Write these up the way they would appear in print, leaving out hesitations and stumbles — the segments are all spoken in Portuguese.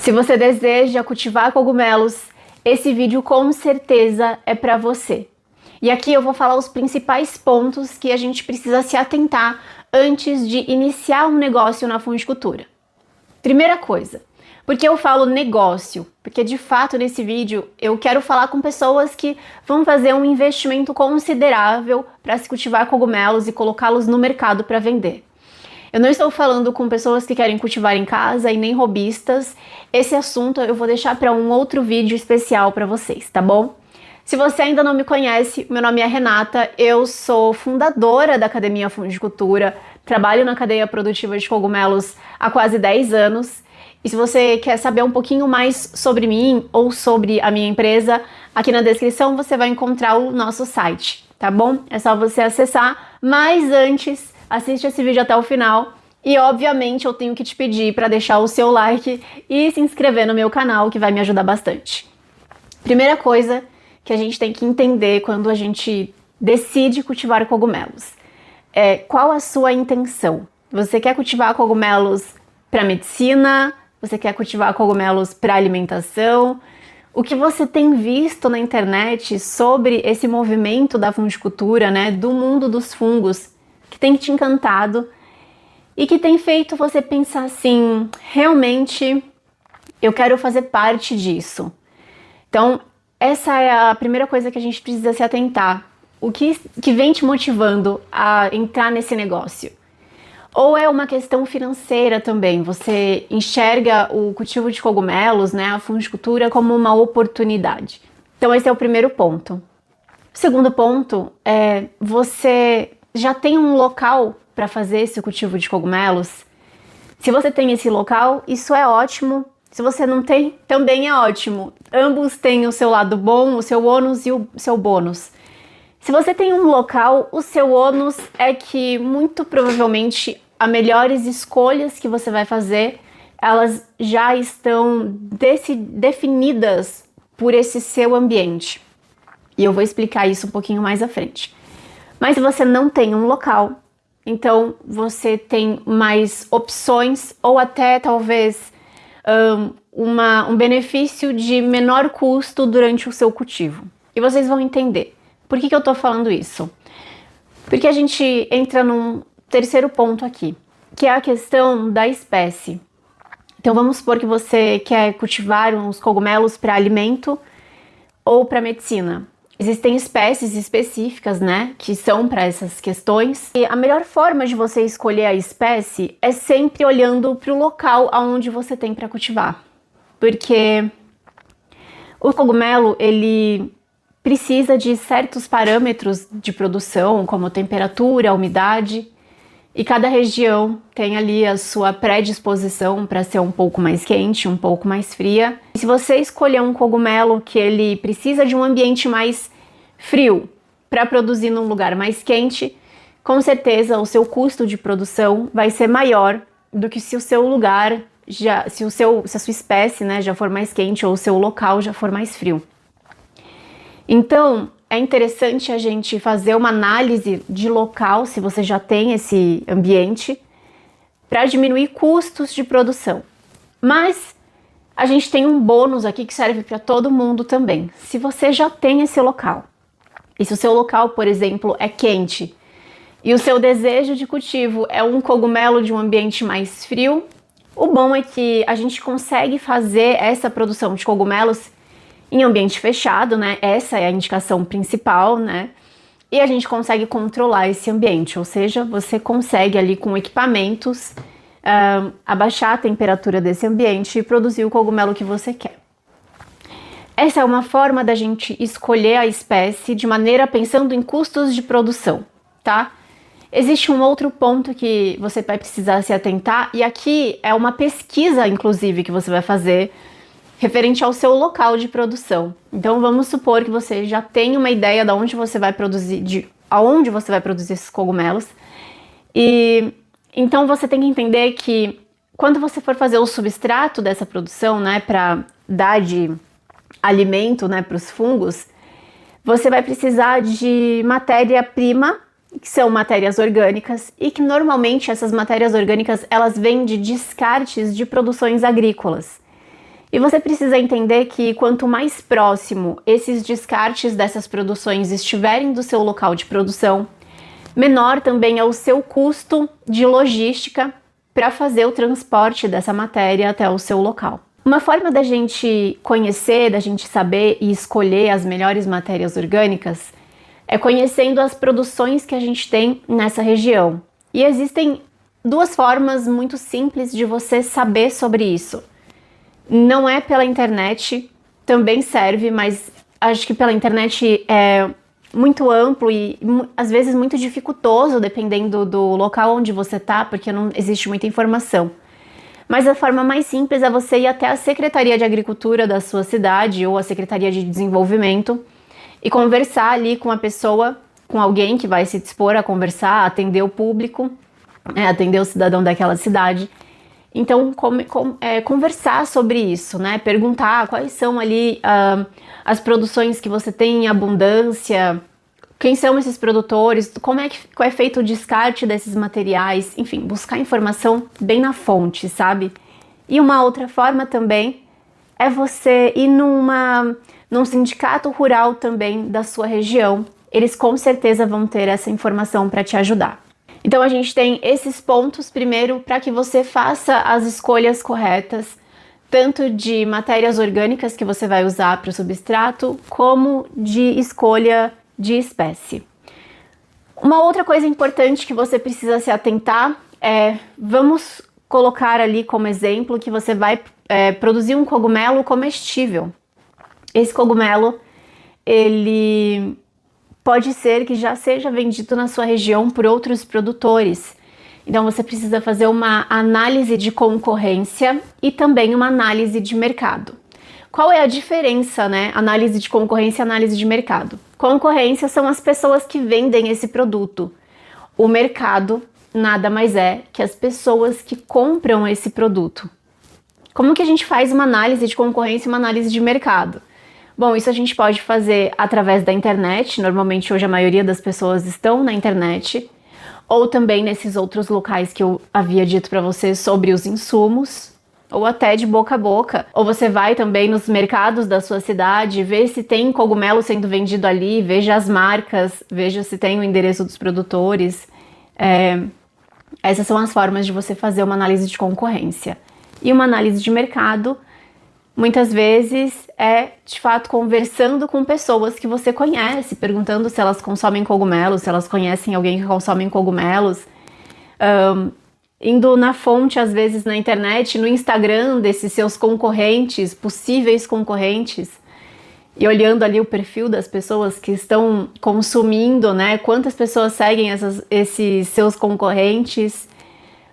Se você deseja cultivar cogumelos, esse vídeo com certeza é para você. E aqui eu vou falar os principais pontos que a gente precisa se atentar antes de iniciar um negócio na fungicultura. Primeira coisa, porque eu falo negócio? Porque de fato nesse vídeo eu quero falar com pessoas que vão fazer um investimento considerável para se cultivar cogumelos e colocá-los no mercado para vender. Eu não estou falando com pessoas que querem cultivar em casa e nem hobbyistas. Esse assunto eu vou deixar para um outro vídeo especial para vocês, tá bom? Se você ainda não me conhece, meu nome é Renata, eu sou fundadora da Academia Fungicultura, trabalho na cadeia produtiva de cogumelos há quase 10 anos. E se você quer saber um pouquinho mais sobre mim ou sobre a minha empresa, aqui na descrição você vai encontrar o nosso site, tá bom? É só você acessar, mas antes, assiste esse vídeo até o final e obviamente eu tenho que te pedir para deixar o seu like e se inscrever no meu canal, que vai me ajudar bastante. Primeira coisa que a gente tem que entender quando a gente decide cultivar cogumelos é qual a sua intenção. Você quer cultivar cogumelos para medicina? Você quer cultivar cogumelos para alimentação? O que você tem visto na internet sobre esse movimento da fungicultura, né, do mundo dos fungos, que tem te encantado e que tem feito você pensar assim, realmente eu quero fazer parte disso. Então, essa é a primeira coisa que a gente precisa se atentar. O que vem te motivando a entrar nesse negócio? Ou é uma questão financeira também? Você enxerga o cultivo de cogumelos, né, a fungicultura, como uma oportunidade. Então esse é o primeiro ponto. O segundo ponto é, você já tem um local para fazer esse cultivo de cogumelos? Se você tem esse local, isso é ótimo. Se você não tem, também é ótimo. Ambos têm o seu lado bom, o seu ônus e o seu bônus. Se você tem um local, o seu ônus é que muito provavelmente as melhores escolhas que você vai fazer, elas já estão definidas por esse seu ambiente. E eu vou explicar isso um pouquinho mais à frente. Mas se você não tem um local, então você tem mais opções ou até talvez um benefício de menor custo durante o seu cultivo. E vocês vão entender. Por que eu tô falando isso? Porque a gente entra num terceiro ponto aqui, que é a questão da espécie. Então vamos supor que você quer cultivar uns cogumelos para alimento ou para medicina. Existem espécies específicas, né, que são para essas questões. E a melhor forma de você escolher a espécie é sempre olhando para o local aonde você tem para cultivar. Porque o cogumelo, ele precisa de certos parâmetros de produção, como temperatura, umidade, e cada região tem ali a sua predisposição para ser um pouco mais quente, um pouco mais fria. E se você escolher um cogumelo que ele precisa de um ambiente mais frio para produzir num lugar mais quente, com certeza o seu custo de produção vai ser maior do que se o seu lugar se a sua espécie, né, já for mais quente ou o seu local já for mais frio. Então, é interessante a gente fazer uma análise de local, se você já tem esse ambiente, para diminuir custos de produção. Mas a gente tem um bônus aqui que serve para todo mundo também. Se você já tem esse local, e se o seu local, por exemplo, é quente, e o seu desejo de cultivo é um cogumelo de um ambiente mais frio, o bom é que a gente consegue fazer essa produção de cogumelos em ambiente fechado, né? Essa é a indicação principal, né? E a gente consegue controlar esse ambiente, ou seja, você consegue ali com equipamentos abaixar a temperatura desse ambiente e produzir o cogumelo que você quer. Essa é uma forma da gente escolher a espécie de maneira pensando em custos de produção, tá? Existe um outro ponto que você vai precisar se atentar, e aqui é uma pesquisa, inclusive, que você vai fazer referente ao seu local de produção. Então vamos supor que você já tem uma ideia de onde você vai produzir, aonde você vai produzir esses cogumelos. E então você tem que entender que quando você for fazer o substrato dessa produção, né, para dar de alimento, né, para os fungos, você vai precisar de matéria-prima, que são matérias orgânicas, e que normalmente essas matérias orgânicas elas vêm de descartes de produções agrícolas. E você precisa entender que quanto mais próximo esses descartes dessas produções estiverem do seu local de produção, menor também é o seu custo de logística para fazer o transporte dessa matéria até o seu local. Uma forma da gente conhecer, da gente saber e escolher as melhores matérias orgânicas é conhecendo as produções que a gente tem nessa região. E existem duas formas muito simples de você saber sobre isso. Não é pela internet, também serve, mas acho que pela internet é muito amplo e às vezes muito dificultoso, dependendo do local onde você tá, porque não existe muita informação. Mas a forma mais simples é você ir até a Secretaria de Agricultura da sua cidade ou a Secretaria de Desenvolvimento e conversar ali com a pessoa, com alguém que vai se dispor a conversar, atender o público, atender o cidadão daquela cidade. Então, conversar sobre isso, né? Perguntar quais são ali as produções que você tem em abundância, quem são esses produtores, como é feito o descarte desses materiais, enfim, buscar informação bem na fonte, sabe? E uma outra forma também é você ir num sindicato rural também da sua região. Eles com certeza vão ter essa informação para te ajudar. Então a gente tem esses pontos, primeiro, para que você faça as escolhas corretas, tanto de matérias orgânicas que você vai usar para o substrato, como de escolha de espécie. Uma outra coisa importante que você precisa se atentar é, vamos colocar ali como exemplo que você vai produzir um cogumelo comestível. Esse cogumelo, ele pode ser que já seja vendido na sua região por outros produtores. Então você precisa fazer uma análise de concorrência e também uma análise de mercado. Qual é a diferença, né? Análise de concorrência e análise de mercado. Concorrência são as pessoas que vendem esse produto. O mercado nada mais é que as pessoas que compram esse produto. Como que a gente faz uma análise de concorrência e uma análise de mercado? Bom, isso a gente pode fazer através da internet, normalmente hoje a maioria das pessoas estão na internet, ou também nesses outros locais que eu havia dito para vocês sobre os insumos, ou até de boca a boca. Ou você vai também nos mercados da sua cidade, vê se tem cogumelo sendo vendido ali, veja as marcas, veja se tem o endereço dos produtores. Essas são as formas de você fazer uma análise de concorrência. E uma análise de mercado, muitas vezes, é, de fato, conversando com pessoas que você conhece, perguntando se elas consomem cogumelos, se elas conhecem alguém que consome cogumelos, indo na fonte, às vezes, na internet, no Instagram desses seus concorrentes, possíveis concorrentes, e olhando ali o perfil das pessoas que estão consumindo, né? Quantas pessoas seguem esses seus concorrentes.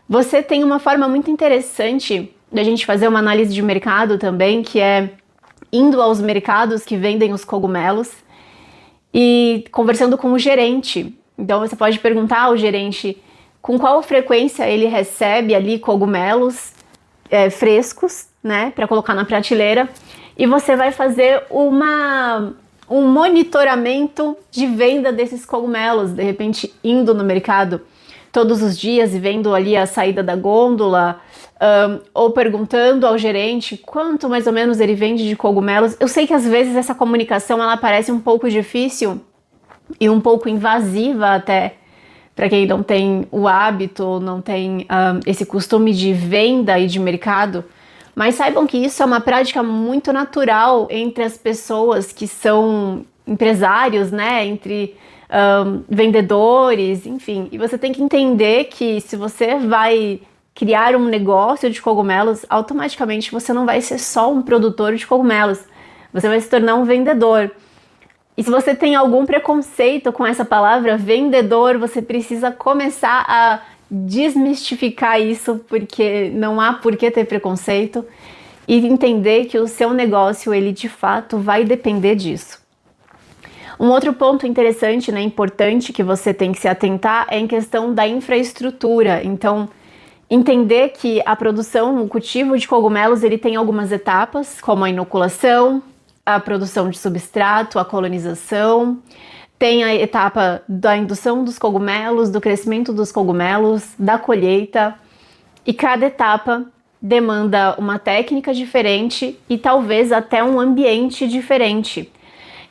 Você tem uma forma muito interessante da gente fazer uma análise de mercado também, que é indo aos mercados que vendem os cogumelos e conversando com o gerente. Então você pode perguntar ao gerente com qual frequência ele recebe ali cogumelos frescos, né, para colocar na prateleira, e você vai fazer um monitoramento de venda desses cogumelos, de repente indo no mercado todos os dias e vendo ali a saída da gôndola, ou perguntando ao gerente quanto mais ou menos ele vende de cogumelos. Eu sei que às vezes essa comunicação ela parece um pouco difícil e um pouco invasiva até para quem não tem o hábito, não tem esse costume de venda e de mercado, mas saibam que isso é uma prática muito natural entre as pessoas que são empresários, né, entre vendedores, enfim. E você tem que entender que se você vai criar um negócio de cogumelos, automaticamente você não vai ser só um produtor de cogumelos, você vai se tornar um vendedor. E se você tem algum preconceito com essa palavra vendedor, você precisa começar a desmistificar isso, porque não há por que ter preconceito, e entender que o seu negócio, ele de fato vai depender disso. Um outro ponto interessante, né, importante que você tem que se atentar é em questão da infraestrutura. Então, entender que a produção, o cultivo de cogumelos, ele tem algumas etapas, como a inoculação, a produção de substrato, a colonização, tem a etapa da indução dos cogumelos, do crescimento dos cogumelos, da colheita, e cada etapa demanda uma técnica diferente e talvez até um ambiente diferente.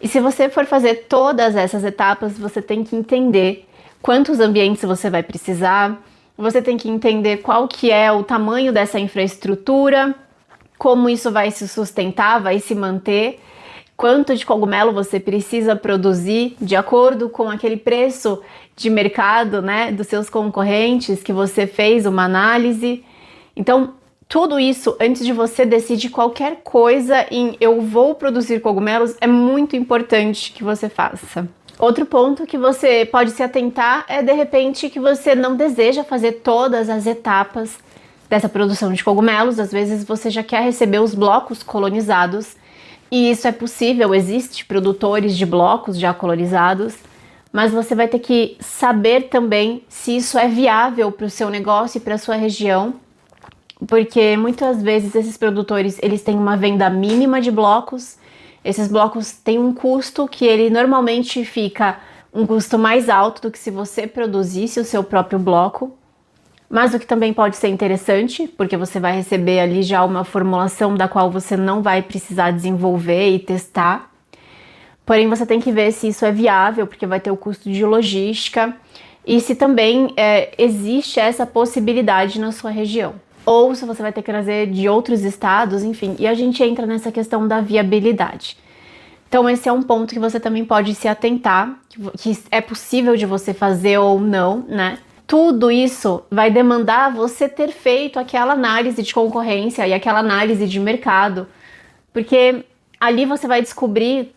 E se você for fazer todas essas etapas, você tem que entender quantos ambientes você vai precisar, você tem que entender qual que é o tamanho dessa infraestrutura, como isso vai se sustentar, vai se manter, quanto de cogumelo você precisa produzir de acordo com aquele preço de mercado, né, dos seus concorrentes que você fez uma análise. Então, tudo isso, antes de você decidir qualquer coisa em eu vou produzir cogumelos, é muito importante que você faça. Outro ponto que você pode se atentar é, de repente, que você não deseja fazer todas as etapas dessa produção de cogumelos. Às vezes você já quer receber os blocos colonizados, e isso é possível, existe produtores de blocos já colonizados, mas você vai ter que saber também se isso é viável para o seu negócio e para a sua região, porque muitas vezes esses produtores eles têm uma venda mínima de blocos. Esses blocos têm um custo que ele normalmente fica um custo mais alto do que se você produzisse o seu próprio bloco, mas o que também pode ser interessante, porque você vai receber ali já uma formulação da qual você não vai precisar desenvolver e testar. Porém, você tem que ver se isso é viável, porque vai ter o custo de logística, e se também existe essa possibilidade na sua região. Ou se você vai ter que trazer de outros estados, enfim, e a gente entra nessa questão da viabilidade. Então esse é um ponto que você também pode se atentar, que é possível de você fazer ou não, né? Tudo isso vai demandar você ter feito aquela análise de concorrência e aquela análise de mercado, porque ali você vai descobrir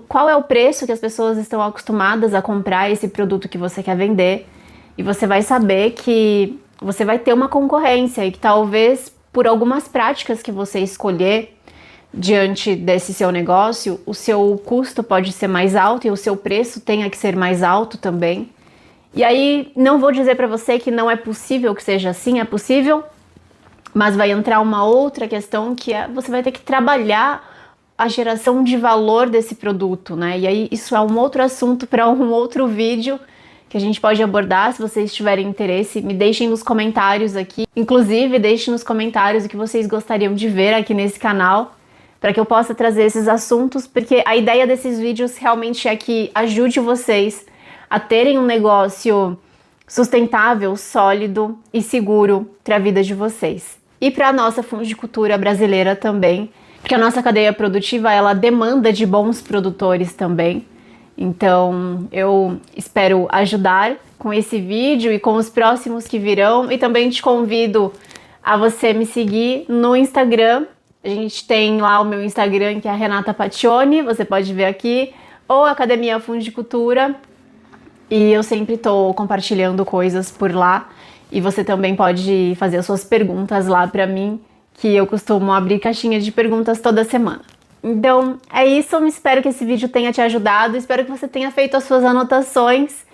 qual é o preço que as pessoas estão acostumadas a comprar esse produto que você quer vender, e você vai saber que você vai ter uma concorrência e que talvez por algumas práticas que você escolher diante desse seu negócio, o seu custo pode ser mais alto e o seu preço tenha que ser mais alto também. E aí, não vou dizer para você que não é possível que seja assim, é possível, mas vai entrar uma outra questão que é você vai ter que trabalhar a geração de valor desse produto, né? E aí isso é um outro assunto para um outro vídeo que a gente pode abordar. Se vocês tiverem interesse, me deixem nos comentários aqui. Inclusive, deixem nos comentários o que vocês gostariam de ver aqui nesse canal, para que eu possa trazer esses assuntos, porque a ideia desses vídeos realmente é que ajude vocês a terem um negócio sustentável, sólido e seguro para a vida de vocês. E para a nossa fungicultura brasileira também, porque a nossa cadeia produtiva, ela demanda de bons produtores também. Então, eu espero ajudar com esse vídeo e com os próximos que virão, e também te convido a você me seguir no Instagram. A gente tem lá o meu Instagram, que é a Renata Pacioni, você pode ver aqui, ou Academia Fungicultura. E eu sempre estou compartilhando coisas por lá, e você também pode fazer as suas perguntas lá para mim, que eu costumo abrir caixinha de perguntas toda semana. Então é isso, eu espero que esse vídeo tenha te ajudado, espero que você tenha feito as suas anotações.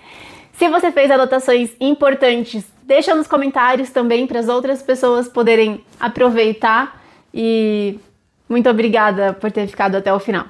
Se você fez anotações importantes, deixa nos comentários também para as outras pessoas poderem aproveitar, e muito obrigada por ter ficado até o final.